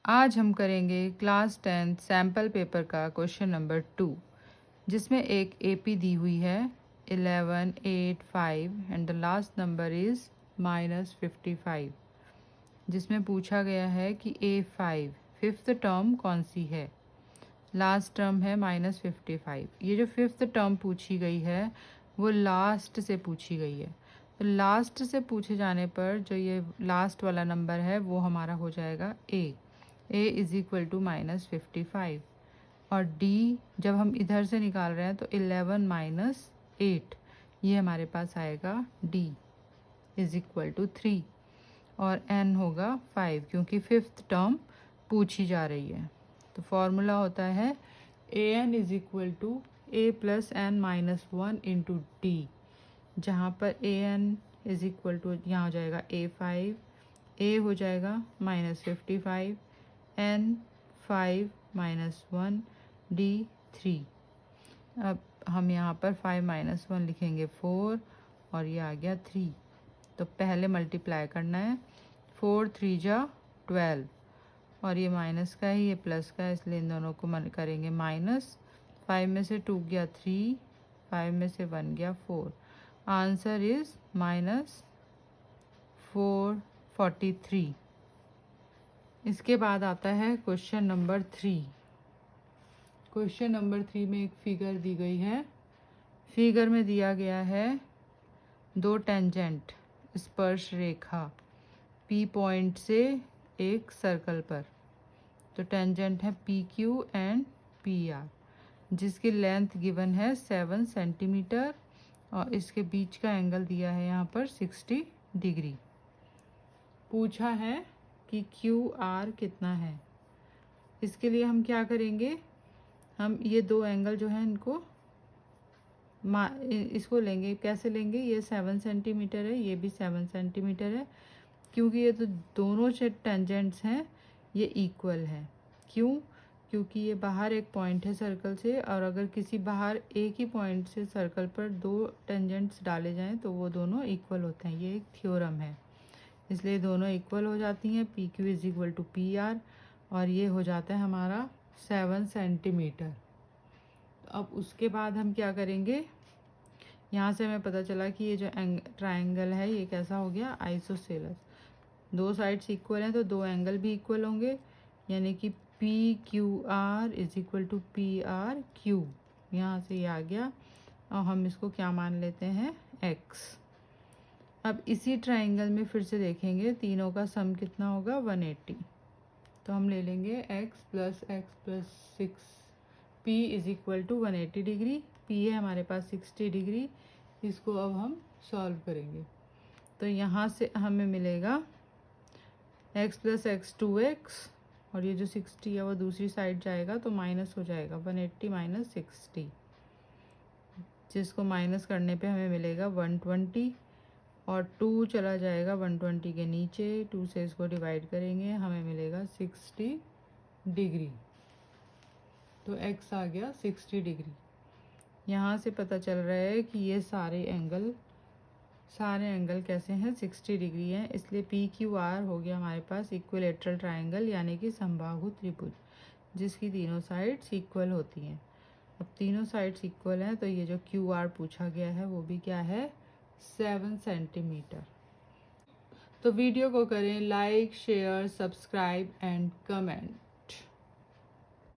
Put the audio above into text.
आज हम करेंगे क्लास 10 सैम्पल पेपर का क्वेश्चन नंबर 2, जिसमें एक एपी दी हुई है 11, 8, 5 and the last number is -55, जिसमें पूछा गया है कि A5 फिफ्थ टर्म कौन सी है। लास्ट टर्म है -55। ये जो फिफ्थ टर्म पूछी गई है वो लास्ट से पूछी गई है, तो लास्ट से पूछे जाने पर जो ये लास्ट वाला नंबर है वो हमारा हो जाएगा A इज़ इक्वल टू -55, और D जब हम इधर से निकाल रहे हैं तो 11 - 8 ये हमारे पास आएगा D इज़ इक्वल टू 3, और N होगा 5 क्योंकि फिफ्थ टर्म पूछी जा रही है। तो फॉर्मूला होता है AN is equal to A plus N minus 1 into D, जहाँ पर AN इज़ इक्वल टू यहाँ हो जाएगा A5, A हो जाएगा -55, N 5 - 1 D 3। अब हम यहाँ पर 5 - 1 लिखेंगे 4, और ये आ गया 3। तो पहले मल्टीप्लाई करना है, 4 3 जा 12, और ये माइनस का है ये प्लस का है, इसलिए इन दोनों को करेंगे माइनस। 5 में से 2 गया 3, 5 में से 1 गया 4। Answer is -443। इसके बाद आता है क्वेश्चन नंबर 3। क्वेश्चन नंबर 3 में एक फिगर दी गई है। फिगर में दिया गया है दो टेंजेंट स्पर्श रेखा P पॉइंट से एक सर्कल पर। तो टेंजेंट है PQ एंड PR, जिसकी लेंथ गिवन है 7 सेंटीमीटर, और इसके बीच का एंगल दिया है यहाँ पर 60 डिग्री। पूछा है कि QR कितना है। इसके लिए हम क्या करेंगे, हम ये दो एंगल जो है इनको इसको लेंगे। कैसे लेंगे, ये 7 सेंटीमीटर है, ये भी 7 सेंटीमीटर है, क्योंकि ये तो दोनों से टेंजेंट्स हैं ये इक्वल है। क्यों? क्योंकि ये बाहर एक पॉइंट है सर्कल से, और अगर किसी बाहर एक ही पॉइंट से सर्कल पर दो टेंजेंट्स डाले जाएं तो वो दोनों इक्वल होते हैं। ये एक थ्योरम है, इसलिए दोनों इक्वल हो जाती हैं। PQ is equal to PR, और ये हो जाता है हमारा 7 सेंटीमीटर। अब उसके बाद हम क्या करेंगे, यहाँ से हमें पता चला कि ये जो ट्रायंगल है ये कैसा हो गया, आइसोसेलेस। दो साइड्स इक्वल हैं तो दो एंगल भी इक्वल होंगे, यानी कि PQR is equal to PRQ। यहाँ से ये आ गया, और हम इसको क्या मान लेते हैं, X। अब इसी ट्रायंगल में फिर से देखेंगे तीनों का सम कितना होगा, 180। तो हम ले लेंगे x plus 6। P is equal to 180 degree, P है हमारे पास 60 डिग्री। इसको अब हम सॉल्व करेंगे, तो यहाँ से हमें मिलेगा x प्लस x 2x, और ये जो 60 है वो दूसरी साइड जाएगा तो माइनस हो जाएगा 180 माइनस 60, जिसको माइनस करने पे हमें मिलेगा 120, और 2 चला जाएगा 120 के नीचे, 2 से इसको डिवाइड करेंगे हमें मिलेगा 60 डिग्री। तो x आ गया 60 डिग्री। यहाँ से पता चल रहा है कि ये सारे एंगल कैसे हैं, 60 डिग्री हैं, इसलिए PQR हो गया हमारे पास इक्विलेटरल ट्रायंगल, यानी कि समबाहु त्रिभुज, जिसकी तीनों साइड्स इक्वल होती हैं। अब तीनों साइड्स इक्वल हैं तो ये जो QR पूछा गया है वो भी क्या है, 7 सेंटीमीटर। तो वीडियो को करें like, share, subscribe and comment.